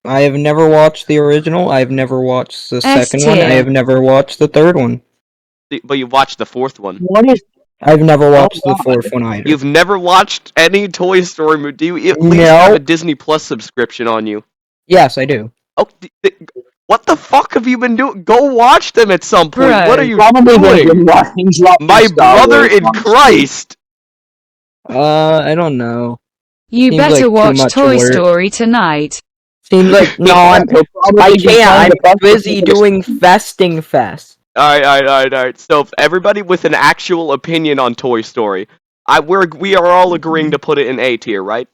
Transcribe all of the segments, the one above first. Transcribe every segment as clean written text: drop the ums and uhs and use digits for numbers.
I have never watched the original. I have never watched the S second one. I tier. have never watched the third one. But you watched the fourth one. What is? I've never watched the God. fourth one either. You've never watched any Toy Story movie. Do you at least No. have a Disney Plus subscription on you? Yes, I do. Oh, what the fuck have you been doing? Go watch them at some point. Bro. What are you Probably doing? been watching My Star brother Wars in on Christ! I don't know. You Seems better like too watch much Toy work. Story tonight. Seems like no, I can't. I'm busy doing Festing Fest. Alright. So, if everybody with an actual opinion on Toy Story, we are all agreeing to put it in A tier, right?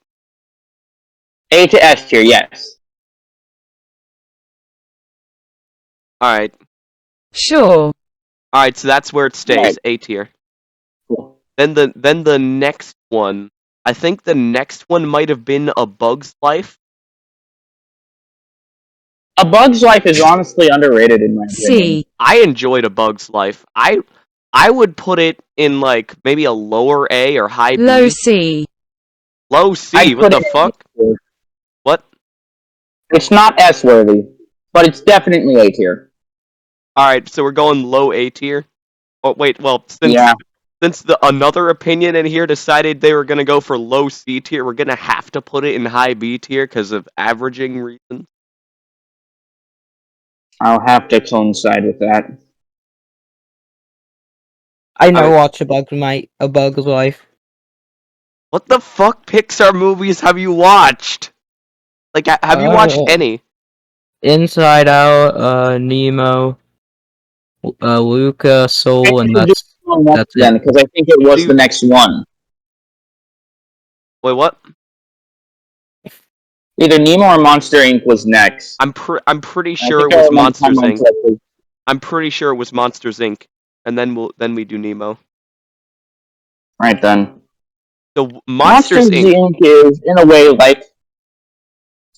A to S tier, yes. Alright. Sure. Alright, so that's where it stays, Right. A tier. Cool. Then the next one, I think the next one might have been A Bug's Life. A Bug's Life is honestly underrated in my opinion. C. I enjoyed A Bug's Life. I would put it in like maybe a lower A or high B. Low C. Low C. I'd What put the it fuck? in- What? It's not S worthy, but it's definitely A tier. All right, so we're going low A tier. Oh wait, well since another opinion in here decided they were gonna go for low C tier, we're gonna have to put it in high B tier because of averaging reasons. I'll have to coincide with that. I never Alright. watched A Bug's Life. What the fuck Pixar movies have you watched? Like, have you watched any? Inside Out, Nemo, Luca, Soul, and that's then it. because I think it was the next one. Wait, what? Either Nemo or Monster Inc. was next. I'm pretty I sure think it I was remember Monsters someone Inc. correctly. I'm pretty sure it was Monsters Inc. And then we do Nemo. Right then. So Monsters Inc. Inc. is in a way like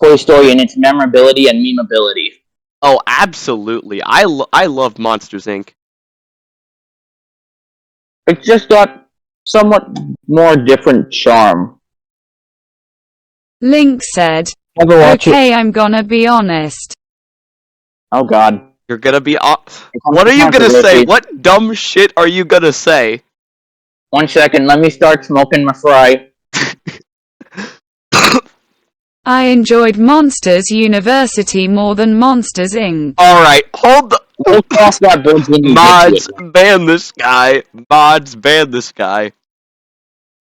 Toy Story in its memorability and memeability. Oh, absolutely. I love Monsters Inc. It's just got somewhat more different charm. Link said, Never watch it. okay, I'm gonna be honest. Oh god. You're gonna be what are you gonna say? What dumb shit are you gonna say? 1 second, let me start smoking my fry. I enjoyed Monsters University more than Monsters Inc. Alright, hold the We'll cross that bridge when we get to mods, it. ban this guy. Mods, ban this guy.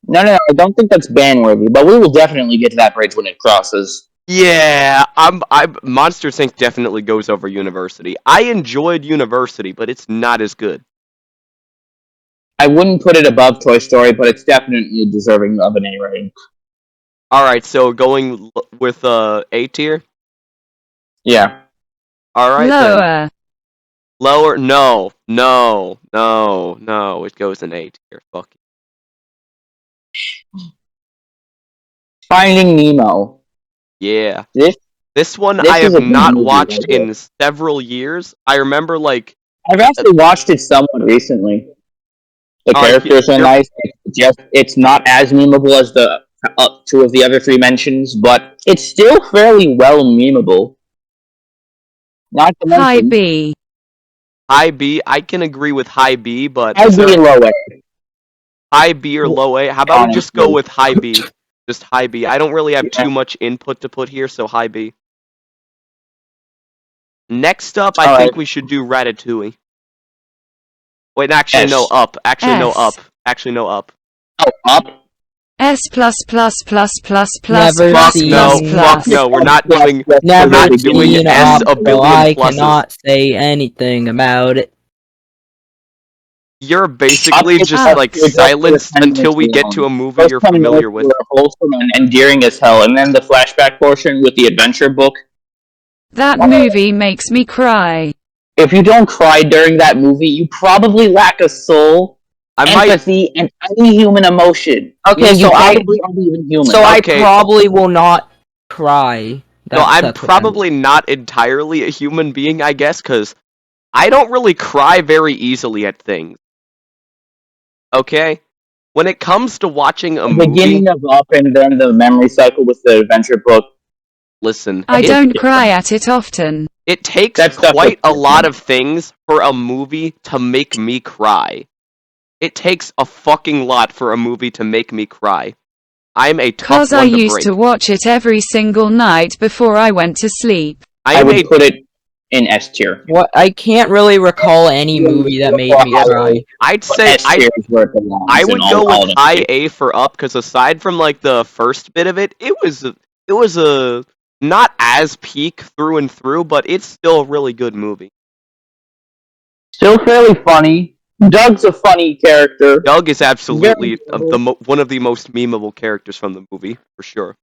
No, I don't think that's ban-worthy, but we will definitely get to that bridge when it crosses. Yeah, I'm Monsters Inc. definitely goes over University. I enjoyed University, but it's not as good. I wouldn't put it above Toy Story, but it's definitely deserving of an A rating. Alright, so going with A tier? Yeah. Alright then. Lower. Lower? No. It goes in A tier. Fuck you. Finding Nemo. Yeah. This one this I is have a good not movie, watched right here. in several years. I remember like I've actually watched it somewhat recently. The characters are nice. It's not as memeable as the two of the other three mentions, but it's still fairly well memeable. Not to High mention, B. high B. I can agree with high B, but I'd be low A. high B or low A? How about we just go with high B? Just high B. I don't really have too much input to put here, so high B. Next up, I think we should do Ratatouille. Wait, actually, no, up. Actually, no, up. Actually, no, up. Oh, up? S plus plus plus plus plus Never plus seen- plus No, plus. fuck no. We're not doing. Never not doing seen S Up, a so billion I pluses. cannot say anything about it. You're basically Up, just up. like You're just silenced for 10 until we minutes get to a long. movie First you're 10 familiar minutes with. were wholesome and endearing as hell, and then the flashback portion with the adventure book. That movie makes me cry. If you don't cry during that movie, you probably lack a soul, empathy, and any human emotion. Okay, you so probably aren't even human. So Okay. I probably will not cry. No, I'm probably not entirely a human being, I guess, because I don't really cry very easily at things. Okay? When it comes to watching a the movie... beginning of Up and then the memory cycle with the adventure book, Listen, I don't cry at it often. it takes That's quite a definitely lot of things for a movie to make me cry. It takes a fucking lot for a movie to make me cry. I'm a tough Cause I one to used break. to watch it every single night before I went to sleep. I I am would a put it in S tier. What? I can't really recall any movie that made me cry. I'd But say S tier is where it belongs. I in would all go with honesty. high A for Up because aside from like the first bit of it, it was a not as peak through and through, but it's still a really good movie. Still fairly funny. Doug's a funny character. Doug is absolutely Very one of the most memeable characters from the movie for sure.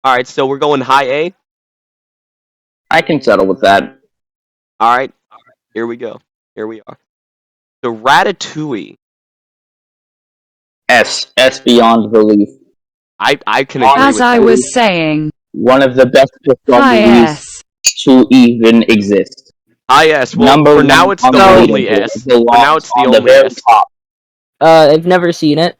All right, so we're going high A. I can settle with that. All right, here we go. Here we are. The Ratatouille. S beyond belief. I can agree As with I that. was saying, One of the best Pixar high movies S. to even exist. High S. Well, Number for one now it's the on the only leaderboard. S. Belongs For now it's the on the only very S. top. I've never seen it.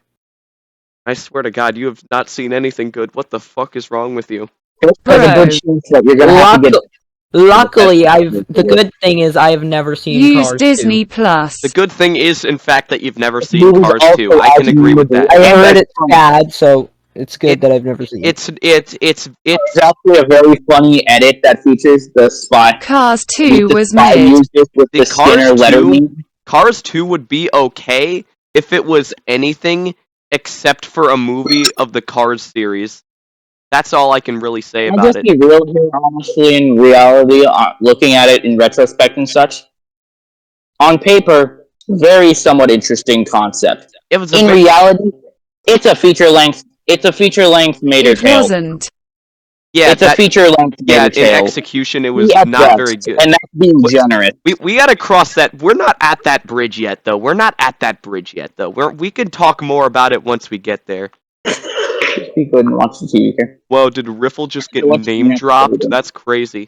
I swear to God, you have not seen anything good. What the fuck is wrong with you? There's a good chance that you're gonna have to get. Luckily, the good thing is I have never seen Use Cars Disney 2. Plus. The good thing is, in fact, that you've never seen Movies Cars also 2. I can as agree with memeable. that. I And heard that's it's bad, so it's good that I've never seen it. It's There's actually a very funny edit that features the spy. Cars 2 was spy mid. uses with The the Cars Skinner letter 2 meme. Cars 2 would be okay if it was anything except for a movie of the Cars series. That's all I can really say I'll about just it. be real here, honestly, in reality, looking at it in retrospect and such. On paper, very somewhat interesting concept. It was In reality, it's a feature length. It's a feature length Mater It Tale. wasn't. yeah, It's a feature length yeah, Mater in Tale. execution it was At not best, very good. and that's being Wait, generous. We gotta cross that. We're not at that bridge yet, though. We can talk more about it once we get there. Be good and watch the TV here. Whoa, did Riffle just get What's name next? dropped? That's crazy.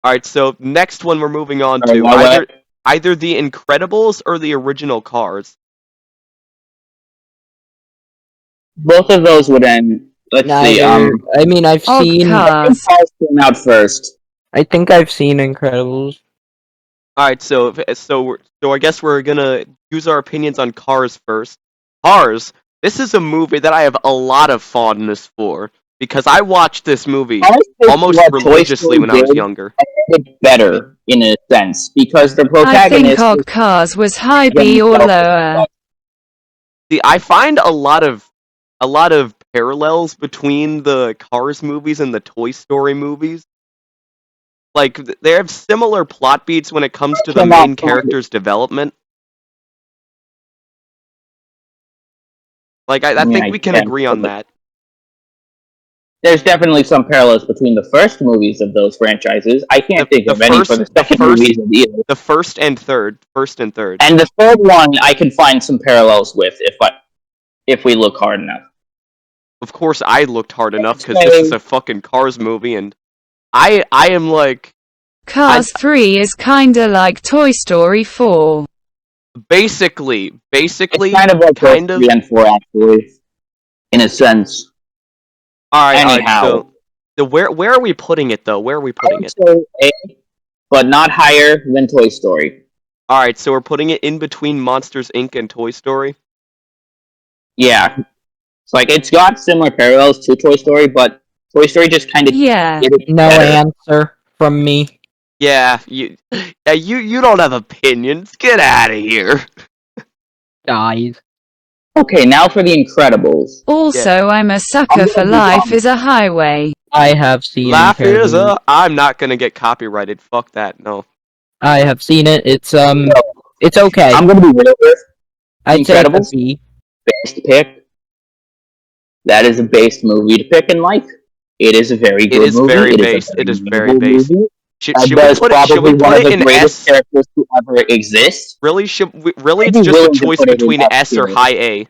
Alright, so next one we're moving on Alright, to. now Either The Incredibles or the original Cars. both of those would end. Let's see. I mean, I've Og seen. Cars. Cars came out first. I think I've seen Incredibles. Alright, so I guess we're gonna use our opinions on Cars first. Cars. This is a movie that I have a lot of fondness for because I watched this movie almost religiously when I was younger. It's better in a sense because the I think protagonist. Og Cars was high B or lower. See, I find a lot of parallels between the Cars movies and the Toy Story movies. Like they have similar plot beats when it comes to the main character's development. Like I think we can agree on that. There's definitely some parallels between the first movies of those franchises. I can't think of any for the second movies of either. The first and third. And the third one, I can find some parallels with if we look hard enough. Of course, I looked hard enough because this is a fucking Cars movie, and I am like Cars 3 is kinda like Toy Story 4. basically It's kind of like 3 and 4 actually, in a sense. All right. Anyhow. So where are we putting it though? Where are we putting it? A, but not higher than Toy Story. All right, so we're putting it in between Monsters Inc. and Toy Story. Yeah, it's like it's got similar parallels to Toy Story, but Toy Story just kind of Yeah. No answer from me. Yeah, you don't have opinions. Get out of here. Guys. Okay, now for The Incredibles. Also, I'm a sucker for Life is a Highway. I have seen Life is Incredibles. I'm not gonna get copyrighted. Fuck that. No. I have seen it. It's okay. I'm gonna be real here. I'd say it's a Incredibles? B. Best pick. That is a based movie to pick and like. It is a very good movie. Very It is based. a It is memorable very based. movie. Should That we is put it probably one of the in greatest S? characters to ever exist. Really? I'd It's be just a willing to choice put it in between F S or tier. high A.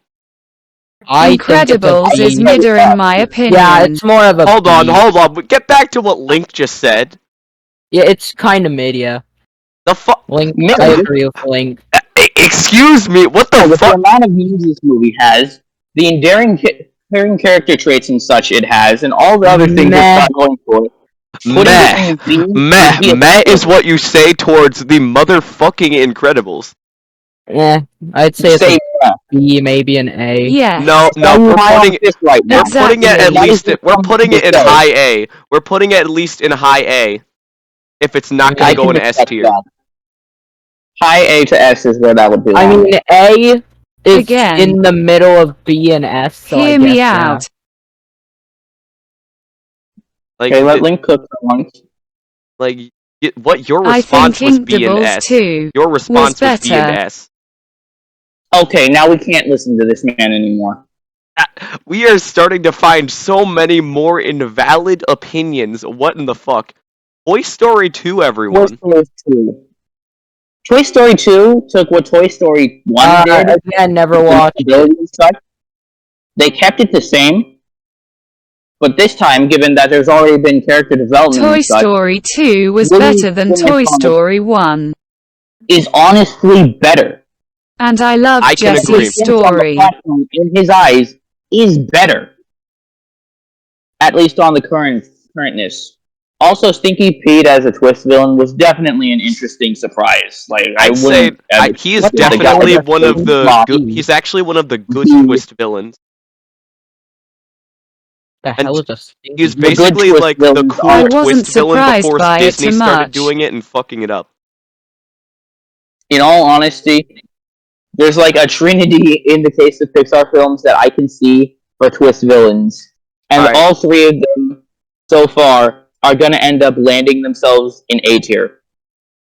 I think it's a Incredibles is B. midder in my opinion. Yeah, it's more of a Hold B. on. Get back to what Link just said. Yeah, it's kind of mid, yeah. The fuck? Link, Mid? I agree with Link. Excuse me. What the With the fuck? amount of views this movie has, the endearing certain character traits and such it has, and all the other things it's got going for it. Meh is what you say towards the motherfucking Incredibles. Yeah, I'd say it's a B, maybe an A. Yes. No, we're putting it. Right now. We're putting it at least. We're putting it in high A. We're putting it at least in high A. If it's not going to go in S tier. High A to S is where that would be. I mean, A is Again, in the middle of B and S. So hear I guess, me out. Like, okay, let Link cook for once. Like, what your response was B and S. 2 Your response was B and S. Okay, now we can't listen to this man anymore. We are starting to find so many more invalid opinions. What in the fuck? Toy Story 2, everyone. Toy Story 2 took what Toy Story 1 did. Again, never watched it. They kept it the same. But this time, given that there's already been character development, Toy Story 2 was better than Toy Story 1. Is honestly better. And I love Jesse's story. In his eyes, is better. At least on the currentness. Also, Stinky Pete as a twist villain was definitely an interesting surprise. Like I'd say he is definitely one of the good. He's actually one of the good twist villains. The hell is a Stinky? He's basically like the cool twist villain before Disney started doing it and fucking it up. In all honesty, there's like a trinity in the case of Pixar films that I can see for twist villains. And all three of them, so far, are going to end up landing themselves in A tier.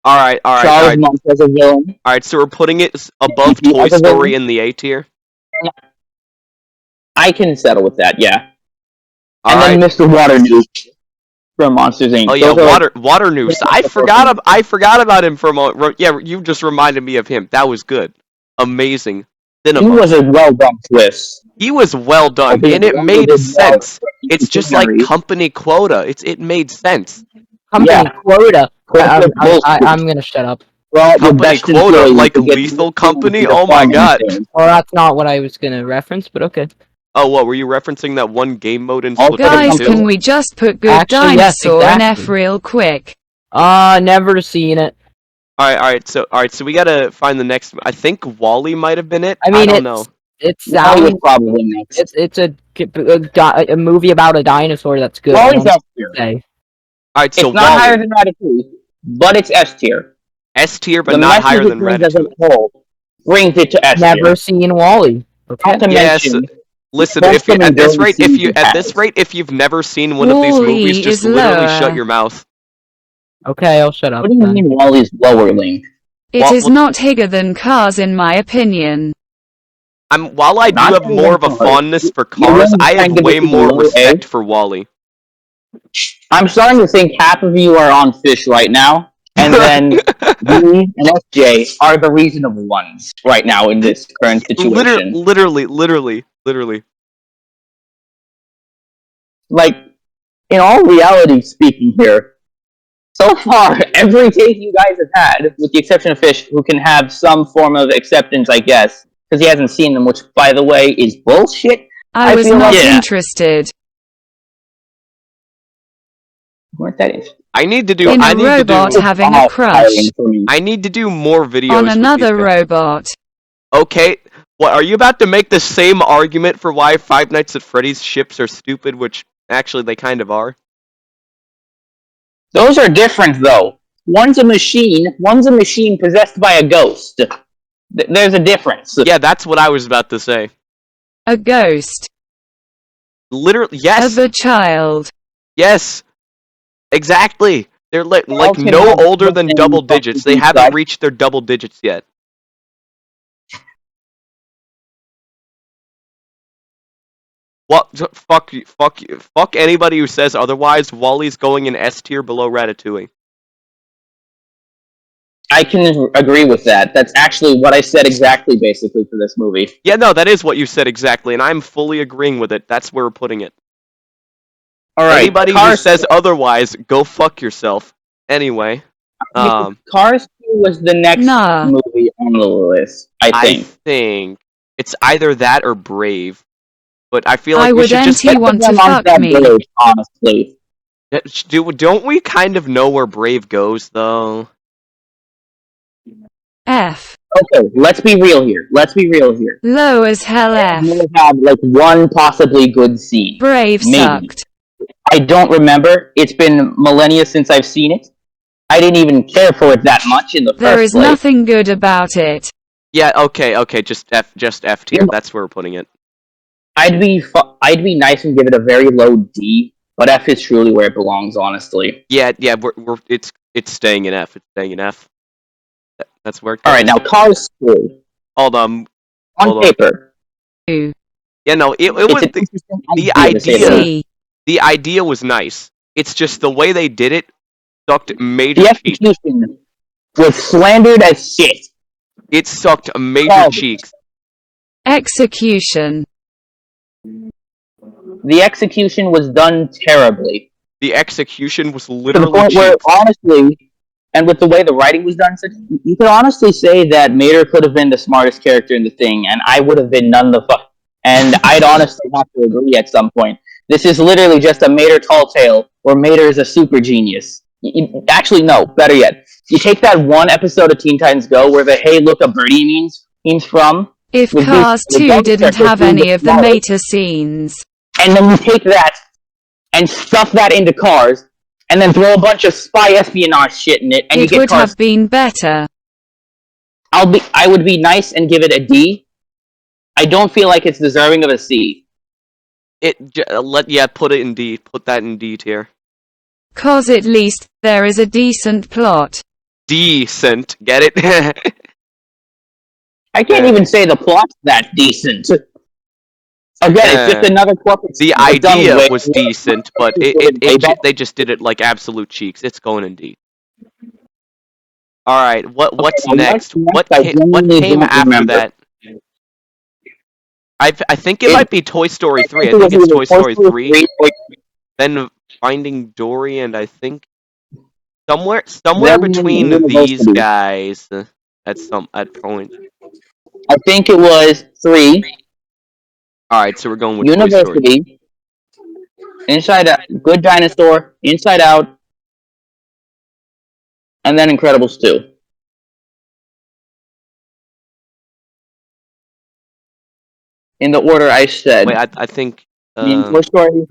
Alright. Charles Monk as a villain. Alright, so we're putting it above Toy Story in the A tier? I can settle with that, yeah. And then Mr. Waternoose from Monsters Inc. Oh yeah, Waternoose. I forgot about him for a moment. Yeah, you just reminded me of him. That was good. Amazing. Cinema. He was a well done twist. He was well done, and it made sense. It's just like company quota. It made sense. Company quota. I'm gonna shut up. Well, company quota, like Lethal Company. Oh my god. Well, that's not what I was gonna reference, but okay. Oh, what were you referencing? That one game mode in Splatoon 2? Guys, can we just put Good Dinosaur in F real quick? Never seen it. Alright, so we gotta find the next. I think WALL-E might have been it. I mean, don't know. It sounds probably next. It's a movie about a dinosaur that's good. WALL-E's S tier. Alright, so it's not higher than Ratatouille, but it's S tier. S tier, but not higher than Ratatouille. Brings it to S tier. Never seen WALL-E. Okay. Yes. Listen, at this rate, if you've never seen one of these movies, just literally shut your mouth. Okay, I'll shut up. What do you mean WALL-E's lower, Link? It is not bigger than Cars, in my opinion. While I do have more of a fondness for Cars, I have way more respect for WALL-E. I'm starting to think half of you are on Fish right now, and then me and SJ are the reasonable ones right now in this current situation. Literally. Like, in all reality speaking here, so far, every take you guys have had, with the exception of Fish, who can have some form of acceptance, I guess, because he hasn't seen them, which, by the way, is bullshit. I was not interested. Weren't that interesting? I need to do. In a robot having a crush. I need to do more videos on another robot. Okay, what are you about to make the same argument for why Five Nights at Freddy's ships are stupid? Which actually they kind of are. Those are different, though. One's a machine possessed by a ghost. There's a difference. Yeah, that's what I was about to say. A ghost. Literally, yes. Of a child. Yes. Exactly. They're like no older than double digits. They haven't reached their double digits yet. What? Fuck anybody who says otherwise. WALL-E's going in S tier below Ratatouille. I can agree with that. That's actually what I said exactly, basically, for this movie. Yeah, no, that is what you said exactly, and I'm fully agreeing with it. That's where we're putting it. Alright, anybody who says otherwise, go fuck yourself. Anyway. Cars 2 was the next movie on the list, I think. It's either that or Brave. But I feel like we should just NT want to fuck me. Village, honestly. Don't we kind of know where Brave goes, though? F. Okay, let's be real here. Low as hell F. We have like one possibly good scene. Brave Maybe. sucked. I don't remember. It's been millennia since I've seen it. I didn't even care for it that much in the first place. There is nothing good about it. Yeah, okay, just F tier. That's where we're putting it. I'd be nice and give it a very low D, but F is truly where it belongs, honestly. Yeah, it's staying in F. It's staying in F. That's where it goes. All right, now Cars 3. Hold on. On paper. Ooh. Yeah, no, it was the idea was nice. It's just the way they did it sucked major cheeks. The execution was slandered as shit. It sucked major cheeks. Execution. The execution was done terribly. The execution was To literally the point where, cheeks. honestly, and with the way the writing was done, you could honestly say that Mater could have been the smartest character in the thing, and I would have been none the fuck. And I'd honestly have to agree at some point. This is literally just a Mater tall tale, where Mater is a super genius. Actually, no, better yet. You take that one episode of Teen Titans Go where the "Hey, look, a birdie" means from. If Cars 2 didn't have any of the Mater scenes. And then you take that and stuff that into Cars, and then throw a bunch of spy espionage shit in it, and you get would Cars. have been better. I would be nice and give it a D. I don't feel like it's deserving of a C. Put it in D. Put that in D tier. 'Cause at least there is a decent plot. Decent, get it? I can't even say the plot's that decent. Again, it's just another corporate. The idea was decent, but they just did it like absolute cheeks. It's going in D. All right, what's next? What came after that? I think it might be Toy Story 3. I think it's Toy Story 3. Then Finding Dory, and I think somewhere between these guys at point. I think it was 3. All right, so we're going with University. Toy Story. Inside Out, Good Dinosaur, Inside Out, and then Incredibles 2. In the order I said. Wait, I think. Toy Story,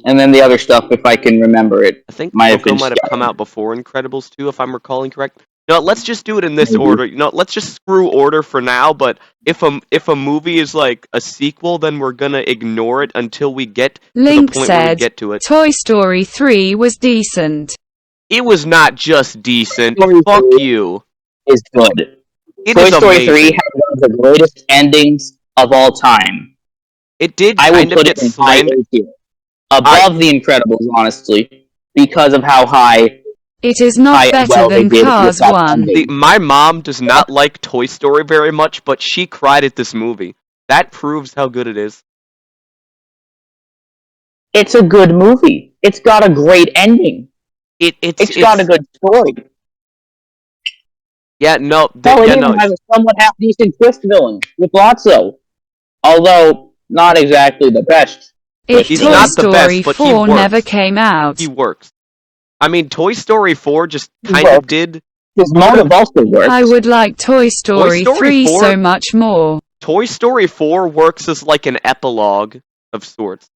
and then the other stuff, if I can remember it. I think Coco might have come out before Incredibles 2, if I'm recalling correct. No, let's just do it in this order. Let's just screw order for now. But if a movie is like a sequel, then we're gonna ignore it until we get to the point where we get to it. Toy Story 3 was decent. It was not just decent. Fuck you. Is good. Toy Story 3 has one of the greatest endings of all time. It did. I would put it in high A tier, above The Incredibles, honestly, because of how high. It is not better than Cars 1. My mom does not like Toy Story very much, but she cried at this movie. That proves how good it is. It's a good movie. It's got a great ending. It's got a good story. Yeah, no. It has a somewhat half-decent twist villain with Lotso. Although, not exactly the best. If He's Toy not Story the best, but 4 he works. never came out. He works. I mean, Toy Story 4 just kind of did. His motive also works. I would like Toy Story 3 so much more. Toy Story 4 works as like an epilogue of sorts.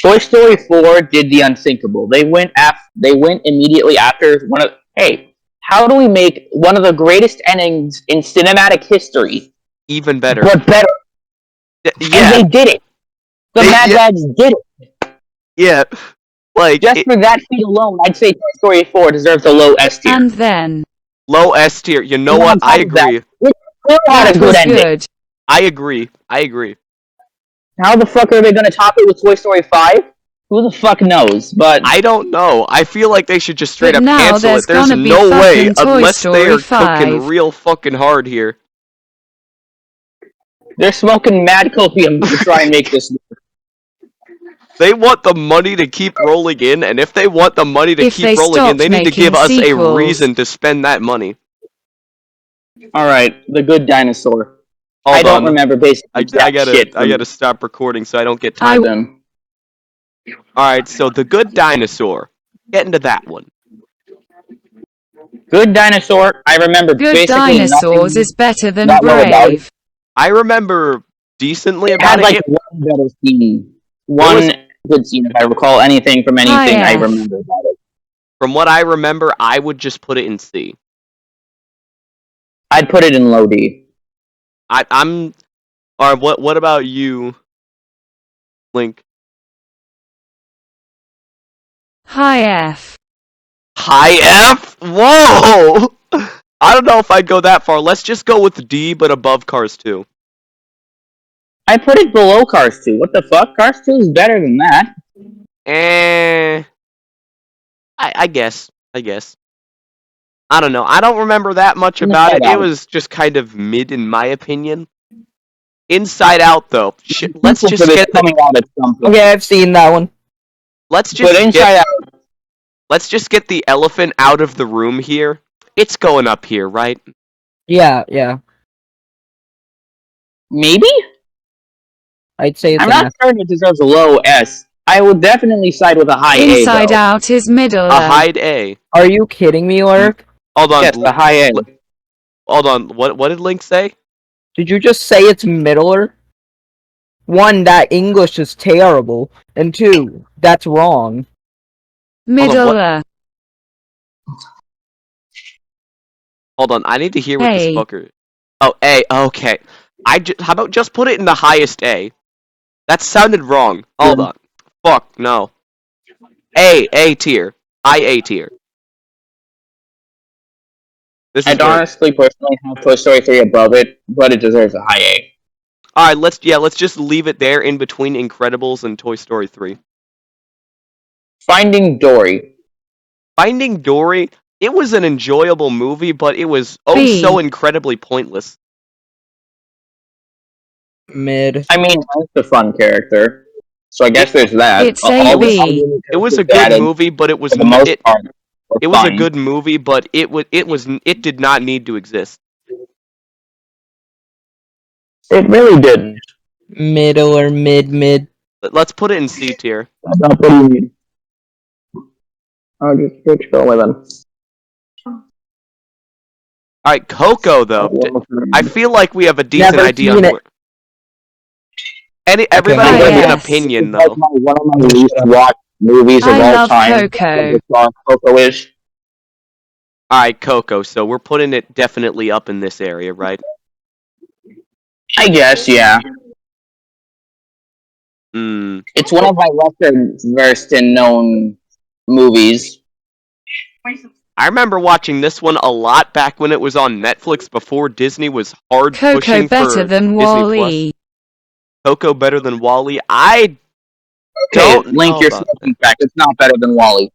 Toy Story 4 did the unthinkable. They went immediately after one of. Hey, how do we make one of the greatest endings in cinematic history even better? But better. Yeah, and they did it. The Mad Lads did it. Yeah. Like, just for that feat alone, I'd say Toy Story 4 deserves a low S tier. And then low S tier. You know what? I agree. That was good. I agree. How the fuck are they gonna top it with Toy Story 5? Who the fuck knows? But I don't know. I feel like they should just straight up now cancel it. There's no way, unless they are cooking real fucking hard here. They're smoking mad copium to try and make this work. They want the money to keep rolling in, and if they want the money to keep rolling in, they need to give us a reason to spend that money. Alright, The Good Dinosaur. Hold I don't on. remember basically I gotta stop recording so I don't get time. Alright, so The Good Dinosaur. Get into that one. Good Dinosaur, I remember Good basically Dinosaurs nothing. is better than not know about it. Brave. I remember decently It about had it. one better scene. was- Good scene, if I recall anything from anything I F. remember about it. From what I remember, I would just put it in C. I'd put it in low D. I'm. Alright, what about you, Link? High F. High F? Whoa! I don't know if I'd go that far. Let's just go with D, but above Cars 2. I put it below Cars 2. What the fuck? Cars 2 is better than that. I guess. I don't know. I don't remember that much about it. It was just kind of mid in my opinion. Inside Out, though. Let's just get coming out at some point. Okay, I've seen that one. Let's But just Inside Out. let's just get the elephant out of the room here. It's going up here, right? Yeah. Maybe? I'd say it's I'm an not F. certain it deserves a low S. I would definitely side with a high Inside A, though. Out is middle. A high A. Are you kidding me, Lark? Hold on. Yes, a high A. Hold on. What did Link say? Did you just say it's middler? One, that English is terrible, and two, that's wrong. Middle. Hold on. I need to hear what this A. fucker. Oh, A. Okay. How about just put it in the highest A? That sounded wrong. Hold on. Fuck no. A tier. A tier. I'd honestly, personally have Toy Story 3 above it, but it deserves a high A. Alright, let's just leave it there in between Incredibles and Toy Story 3. Finding Dory. Finding Dory, it was an enjoyable movie, but it was so incredibly pointless. Mid. I mean, that's the fun character, so I guess there's that. It's a B. It was a good movie, but it was for the most part. It was a good movie, but it did not need to exist. It really didn't. Middle or mid. Let's put it in C tier. What do you mean? I'll just go with them. Alright, Coco though. I feel like we have a decent idea on what. Everybody has an opinion though. One of my least watched movies of all time. I love Coco. Coco is. Alright, Coco, so we're putting it definitely up in this area, right? I guess, yeah. It's one of my lesser versed in known movies. I remember watching this one a lot back when it was on Netflix before Disney was hard Coco pushing better for than Disney Wall-E. Coco better than Wall-E. I Okay, don't Link, you're smoking back. It's not better than Wall-E.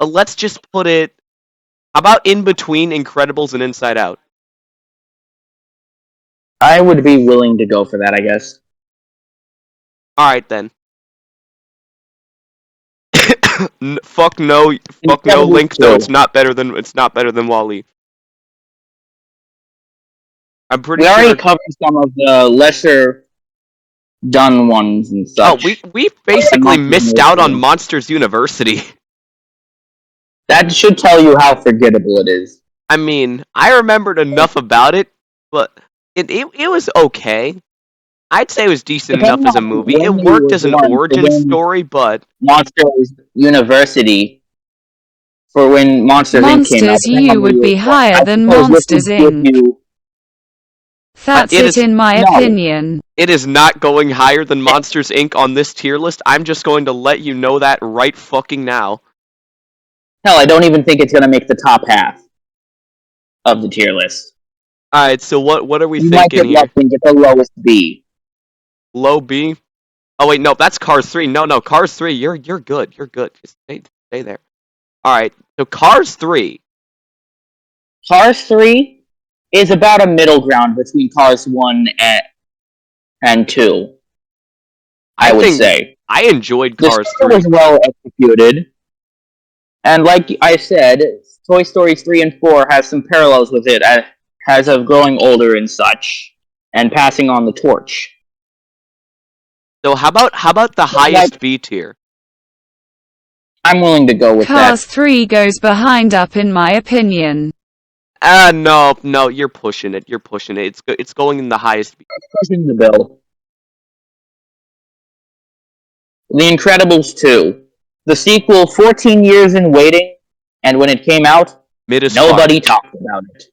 Let's just put it. How about in between Incredibles and Inside Out? I would be willing to go for that, I guess. Alright then. Fuck no, Link though. It's not better than Wall-E. I'm pretty sure. We already covered some of the lesser done ones and such. Oh, we basically missed out on Monsters University. That should tell you how forgettable it is. I mean, I remembered enough about it, but it was okay. I'd say it was decent enough as a movie. It worked as an origin story, but Monsters University for when Monsters Inc. came out. Monsters U would be higher than Monsters Inc. That's it in my opinion. It is not going higher than Monsters Inc. on this tier list. I'm just going to let you know that right fucking now. Hell, I don't even think it's going to make the top half of the tier list. Alright, so what are we you thinking here? You might get the lowest B. Low B? Oh wait, no, that's Cars 3. No, Cars 3, you're good. You're good. Just stay there. Alright, so Cars 3. Cars 3 is about a middle ground between Cars 1 and 2. I would say. I enjoyed Cars 3. The story was well executed. And like I said, Toy Story 3 and 4 has some parallels with it as of growing older and such. and passing on the torch. So how about the highest B tier? I'm willing to go with Cars that. 3 goes behind Up in my opinion. No, you're pushing it. You're pushing it. It's going in the highest B. Pushing the bill. The Incredibles 2. The sequel, 14 years in waiting, and when it came out, nobody talked about it.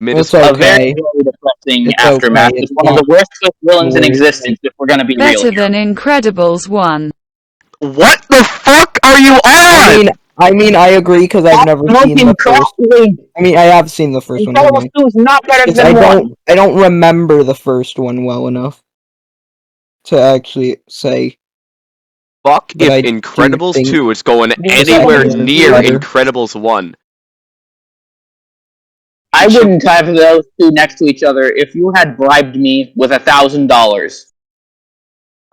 It's A very, okay. very depressing It's aftermath. okay. It's one of the worst villains in Really existence, if we're gonna be real Better here. than Incredibles 1. What the fuck are you on? I mean, I agree because I've never seen the first. I mean, I have seen the first one. Incredibles 2 is not better It's, than 1. I don't remember the first one well enough to actually say. Fuck But I if do Incredibles think 2 is going The anywhere Incredibles is near better. Incredibles 1. I wouldn't have those two next to each other if you had bribed me with $1,000.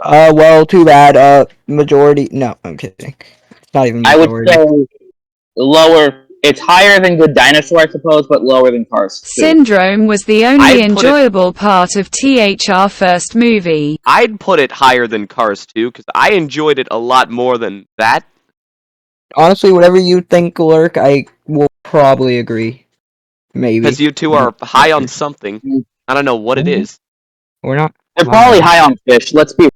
Well, too bad. Majority. No, I'm kidding. It's not even I would majority. say lower. It's higher than Good Dinosaur, I suppose, but lower than Cars 2. Syndrome was the only enjoyable part of THR first movie. I'd put it higher than Cars 2 because I enjoyed it a lot more than that. Honestly, whatever you think, Lurk, I will probably agree. Maybe. Because you two are high on something. I don't know what it is. We're not. They're probably high on fish. Let's be.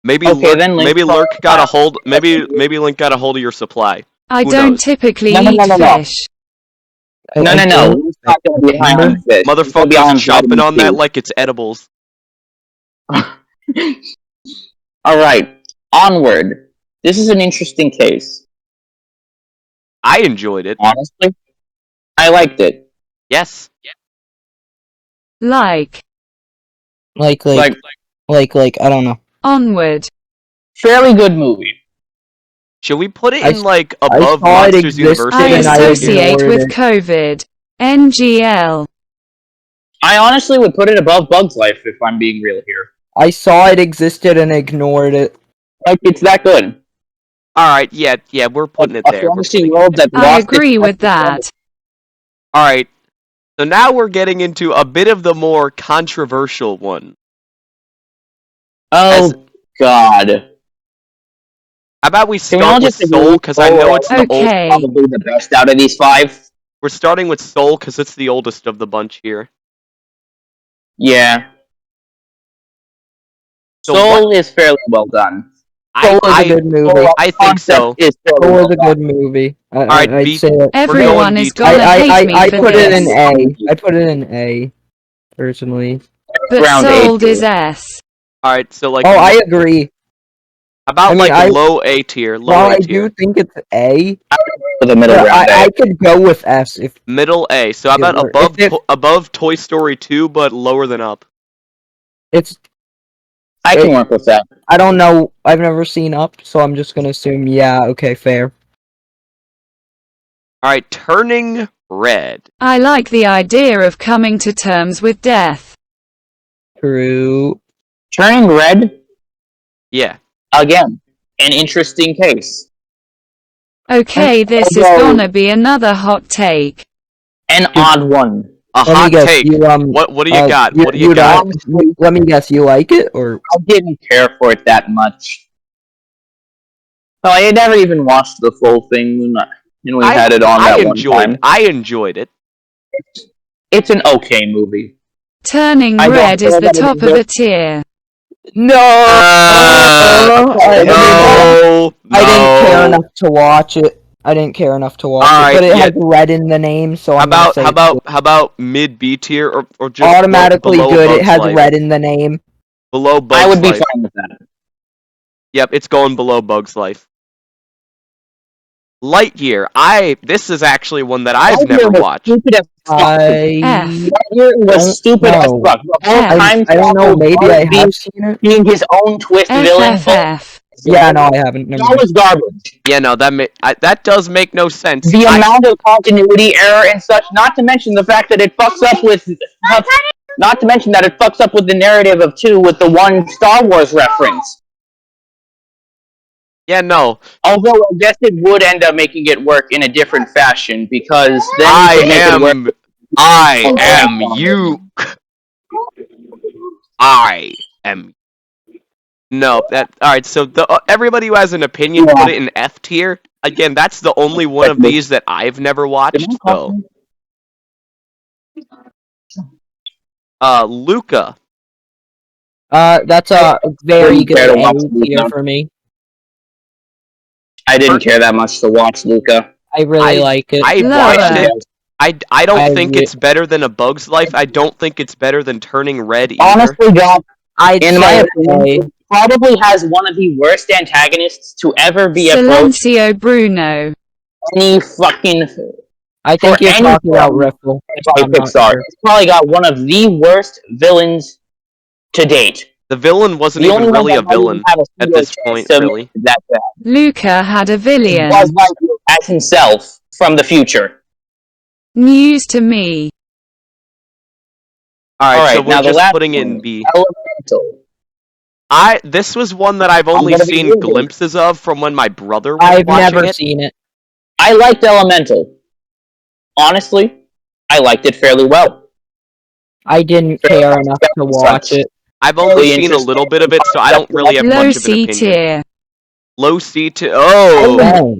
Maybe Okay, Lurk, then Link maybe Lurk got a hold. Maybe Link got a hold of your supply. I Who don't knows? typically No. eat fish. No. It's not going to be high on fish. Motherfuckers chopping on that like it's edibles. Alright, onward. This is an interesting case. I enjoyed it. Honestly, I liked it. Yes. Like, I don't know. Onward. Fairly good movie. Should we put it I in like I above saw it Monsters existed University? I and I associate ignored with it. COVID. NGL. I honestly would put it above Bug's Life if I'm being real here. I saw it existed and ignored it. Like, it's that good. Alright, yeah, we're putting it there. I agree with that. Alright, so now we're getting into a bit of the more controversial one. Oh, God. How about we start with Soul, because I know it's the old, probably the best out of these 5. We're starting with Soul, because it's the oldest of the bunch here. Yeah. So Soul is fairly well done. Soul is a good movie. I think so. Soul is a good movie. I'd say that. Everyone is gonna hate me I for put this. it in A. I put it in A, personally. But Sold is S. Alright, so like... Oh, I agree. About low A tier. I do think it's A. For the middle ground A. I could go with S if... Middle A. So how about above Toy Story 2, but lower than Up? I can work with that. I don't know. I've never seen Up, so I'm just gonna assume, yeah, okay, fair. Alright, Turning Red. I like the idea of coming to terms with death. True. Turning Red? Yeah. Again, an interesting case. Okay, this is gonna be another hot take. An odd one. A hot take. What do you got? What do you got? Let me guess, you like it, or? I didn't care for it that much. Well, I had never even watched the full thing when we had it on that one time. I enjoyed it. It's an okay movie. Turning Red is the top of a tier. No! I didn't care enough to watch it. But it has red in the name, so I'm gonna say how about mid B tier or just automatically below good? It has Life? red in the name. Below Bugs Life. I would be fine with that. Yep, it's going below Bugs Life. Lightyear. This is actually one that I've never watched. Stupid as fuck. Lightyear was stupid as fuck. The whole time I don't know. Maybe I have seen it. Being his own twist villain. Yeah, no, I haven't. That was garbage. Yeah, no, that does make no sense. The amount of continuity error and such, not to mention the fact that it fucks up with, the narrative of 2 with the one Star Wars reference. Yeah, no. Although I guess it would end up making it work in a different fashion because then I am you. I am. No, alright, so everybody who has an opinion, put it in F tier. Again, that's the only one of these that I've never watched, so. Luca. That's a very good A tier for me. I didn't care that much to watch Luca. I really like it. I watched it. I don't think it's better than A Bug's Life. I don't think it's better than Turning Red either. Honestly, God, in my opinion, it probably has one of the worst antagonists to ever be approached. Silencio Bruno. Any fucking. I think you're talking about Riffle. By Pixar. It's probably got one of the worst villains to date. The villain wasn't even really a villain at this point, really. Luca had a villain. He was like as himself from the future. News to me. Alright, so we're just putting it in B. Elemental. This was one that I've only seen glimpses of from when my brother was watching it. I've never seen it. I liked Elemental. Honestly, I liked it fairly well. I didn't care enough to watch it. I've only seen a little bit of it, so I don't really have much of an opinion. Tier. Low C tier. Oh.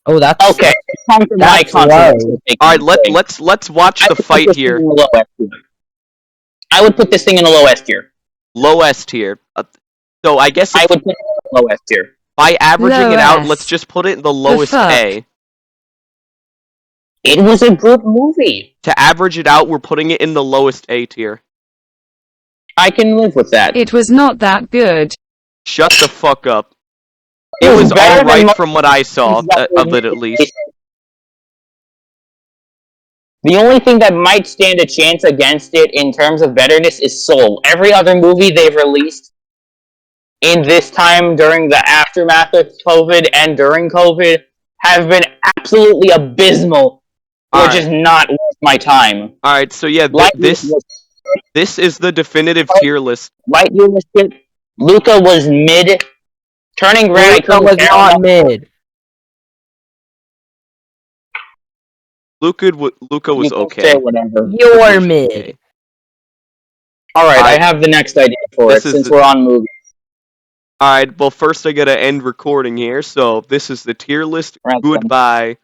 Oh, that's okay. That's Alright, let's watch the fight here. I would put this thing in a low S tier. Low S tier. So I guess I would put it in a low S tier. By averaging it out, let's just put it in the lowest A. It was a good movie. To average it out, we're putting it in the lowest A tier. I can live with that. It was not that good. Shut the fuck up. It was alright from what I saw of it, at least. The only thing that might stand a chance against it in terms of betterness is Soul. Every other movie they've released in this time during the aftermath of COVID and during COVID have been absolutely abysmal, which is not worth my time. Alright, so yeah, this is the definitive tier list. Lightyear was good. Luca was mid. Turning Red, Luca was not mid. Luca was okay. Whatever. You're mid. Alright, I have the next idea for it, since we're on movies. Alright, well first I gotta end recording here, so this is the tier list. Goodbye.